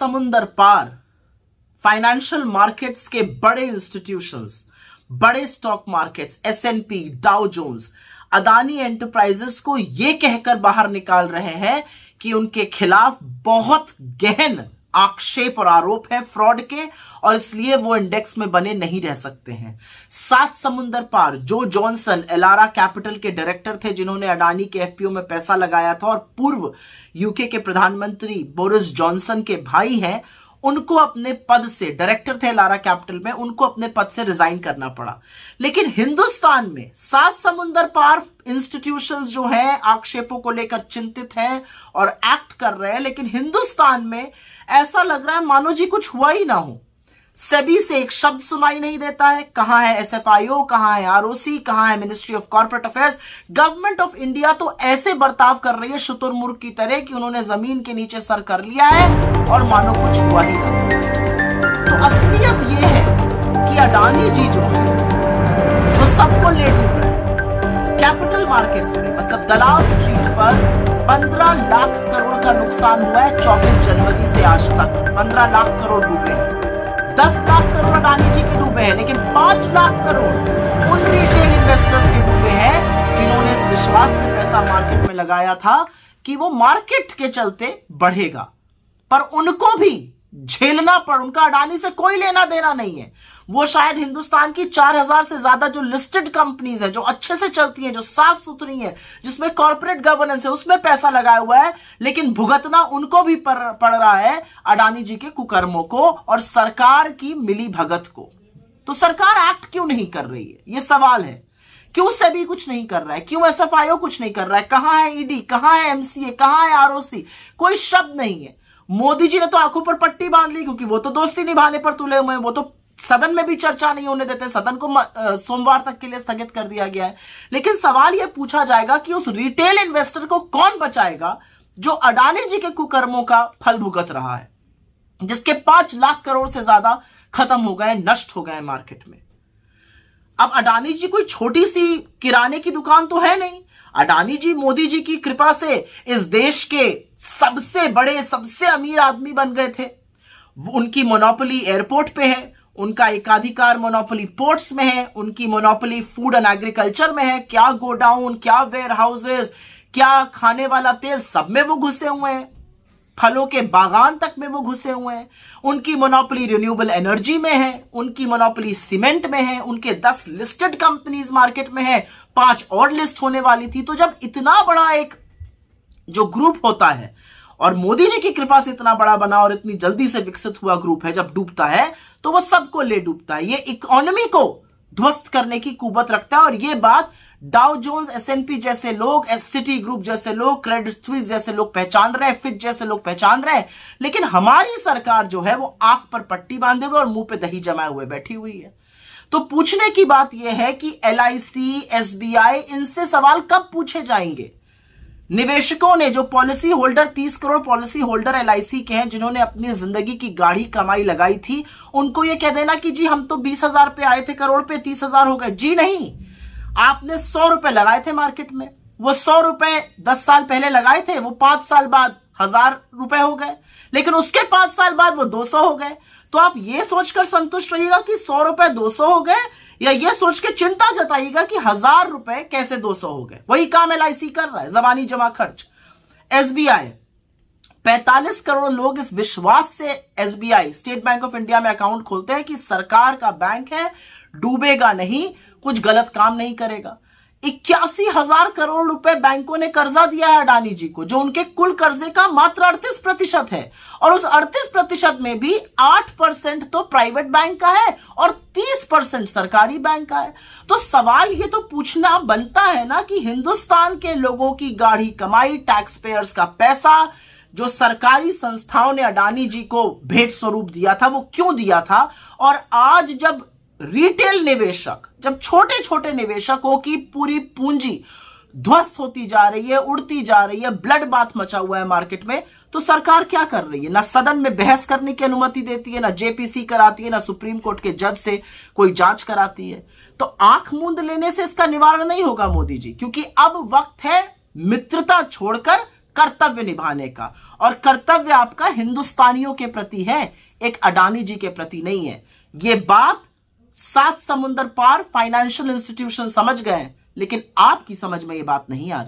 समुंदर पार financial markets के बड़े इंस्टीट्यूशंस, बड़े stock markets, S and P, Dow Jones, Adani enterprises को यह कहकर बाहर निकाल रहे हैं कि उनके खिलाफ बहुत गहन आक्षेप और आरोप है फ्रॉड के, और इसलिए वो इंडेक्स में बने नहीं रह सकते हैं। सात समुंदर पार जो जॉनसन एलारा कैपिटल के डायरेक्टर थे, जिन्होंने अडानी के एफपीओ में पैसा लगाया था और पूर्व यूके के प्रधानमंत्री बोरिस जॉनसन के भाई हैं, उनको अपने पद से, डायरेक्टर थे एलारा कैपिटल में, उनको अपने पद से रिजाइन करना पड़ा। लेकिन हिंदुस्तान में सात समुंदर पार इंस्टीट्यूशंस जो हैं आक्षेपों को लेकर चिंतित हैं और एक्ट कर रहे हैं, लेकिन हिंदुस्तान में ऐसा लग रहा है मानो जी कुछ हुआ ही ना हो। सेबी से एक शब्द सुनाई नहीं देता है। कहां है एसएफआईओ, कहां है आरओसी, कहां है ministry of corporate affairs. Government of India तो ऐसे बर्ताव कर रही है शुतुरमुर्ग की तरह कि उन्होंने जमीन के नीचे सर कर लिया है और मानो कुछ हुआ ही ना। तो असलियत यह है कि अडानी जी जो है वो सबको ले डूब रहे हैं। कैपिटल मार्केट्स में, मतलब दलाल स्ट्रीट पर 15 लाख करोड़ का नुकसान हुआ है 24 जनवरी से आज तक। 15 लाख करोड़ डूबे हैं। 10 लाख करोड़ अडानी जी के डूबे हैं, लेकिन 5 लाख करोड़ उन रिटेल इन्वेस्टर्स के डूबे हैं जिन्होंने इस विश्वास से पैसा मार्केट में लगाया था कि वो मार्केट के चलते बढ़ेगा, पर उनको भी झेलना पड़। उनका अडानी से कोई लेना देना नहीं है। वो शायद हिंदुस्तान की 4000 से ज्यादा जो लिस्टेड कंपनीज है, जो अच्छे से चलती हैं, जो साफ सुथरी हैं, जिसमें कॉर्पोरेट गवर्नेंस है, उसमें पैसा लगाया हुआ है, लेकिन भुगतना उनको भी पड़ रहा है अडानी जी के कुकर्मों को और सरकार की मिली भगत को। तो सरकार एक्ट क्यों नहीं कर रही है, ये सवाल है। क्यों सेबी कुछ नहीं कर रहा है, क्यों एसएफआईओ कुछ नहीं कर रहा है, कहां है ईडी, कहां है एमसीए, कहां है आरओसी, कोई शब्द नहीं है। मोदी जी ने तो आंखों पर पट्टी बांध ली, क्योंकि वो तो दोस्ती निभाने पर तुले हुए हैं। वो तो सदन में भी चर्चा नहीं होने देते, सदन को सोमवार तक के लिए स्थगित कर दिया गया है। लेकिन सवाल यह पूछा जाएगा कि उस रिटेल इन्वेस्टर को कौन बचाएगा जो अडानी जी के कुकर्मों का फल भुगत रहा है, जिसके 5 लाख करोड़ से ज्यादा खत्म हो गए, नष्ट हो गए मार्केट में। अब अडानी जी कोई छोटी सी किराने की दुकान तो है नहीं। अडानी जी मोदी जी की कृपा से इस देश के सबसे बड़े, सबसे अमीर आदमी बन गए थे। उनकी मोनोपोली एयरपोर्ट पे है, उनका एकाधिकार मोनोपोली पोर्ट्स में है, उनकी मोनोपोली फूड एंड एग्रीकल्चर में है। क्या गोडाउन, क्या वेयर हाउसेस, क्या खाने वाला तेल, सब में वो घुसे हुए हैं। फलों के बागान तक में वो घुसे हुए हैं। उनकी मोनोपोली रिन्यूएबल एनर्जी में है, उनकी मोनोपोली सीमेंट में है, उनके 10 लिस्टेड कंपनीज मार्केट में है, 5 और लिस्ट होने वाली थी। तो जब इतना बड़ा एक जो ग्रुप होता है और मोदी जी की कृपा से इतना बड़ा बना और इतनी जल्दी से विकसित हुआ ग्रुप है, जब डूबता है तो वो सबको ले डूबता है। ये इकोनॉमी को ध्वस्त करने की कुवत रखता है। और ये बात डाउ जोन्स, एसएनपी जैसे लोग, सिटी ग्रुप जैसे लोग, क्रेडिट स्विस जैसे लोग पहचान रहे हैं, फिच जैसे लोग पहचान रहे हैं। लेकिन हमारी सरकार जो है वो आंख पर पट्टी बांधे हुए और मुंह पे दही जमाए हुए बैठी हुई है। तो पूछने की बात यह है कि एलआईसी, एसबीआई, इनसे सवाल कब पूछे जाएंगे? निवेशकों ने, जो policy holder, 30 crore policy holder LIC के हैं, जिन्होंने अपनी जिंदगी की गाढ़ी कमाई लगाई थी, उनको यह कह देना कि जी हम तो 20,000 पे आए थे करोड़ पे, 30,000 हो गए। जी नहीं, आपने 100 रुपए लगाए थे मार्केट में, वो 100 रुपए 10 साल पहले लगाए थे, वो 5 साल बाद 1000 रुपए हो गए, लेकिन उसके 5 साल बाद वो 200 हो गए। तो आप ये सोचकर संतुष्ट रहिएगा कि 100 रुपए 200 हो गए, या ये सोच के चिंता जताइएगा कि 1000 रुपए कैसे 200 हो गए। वही काम एलआईसी कर रहा है, जबानी जमा खर्च। एसबीआई, 45 करोड़ लोग इस विश्वास से SBI, state bank of India में अकाउंट खोलते हैं कि सरकार का बैंक है, डूबेगा नहीं, कुछ गलत काम नहीं करेगा। 81,000 करोड़ रुपए बैंकों ने कर्जा दिया है अडानी जी को, जो उनके कुल कर्जे का मात्र 38% है। और उस 38% में भी 8% तो प्राइवेट बैंक का है और 30% सरकारी बैंक का है। तो सवाल ये तो पूछना बनता है ना कि हिंदुस्तान के लोगों की गाढ़ी कमाई, टैक्स पेयर्स का पैसा, जो सरकारी संस्थाओं ने अडानी जी को भेंट स्वरूप दिया था, वो क्यों दिया था? और आज जब रिटेल निवेशक, जब छोटे छोटे निवेशकों की पूरी पूंजी ध्वस्त होती जा रही है, उड़ती जा रही है, ब्लड बाथ मचा हुआ है मार्केट में, तो सरकार क्या कर रही है? ना सदन में बहस करने की अनुमति देती है, ना जेपीसी कराती है, ना सुप्रीम कोर्ट के जज से कोई जांच कराती है। तो आंख मूंद लेने से इसका निवारण नहीं होगा मोदी जी, क्योंकि अब वक्त है मित्रता छोड़कर कर्तव्य निभाने का, और कर्तव्य आपका हिंदुस्तानियों के प्रति है, एक अडानी जी के प्रति नहीं है। ये बात 7 समुंदर पार फाइनेंशियल इंस्टीट्यूशन समझ गए, लेकिन आपकी समझ में ये बात नहीं आ रही।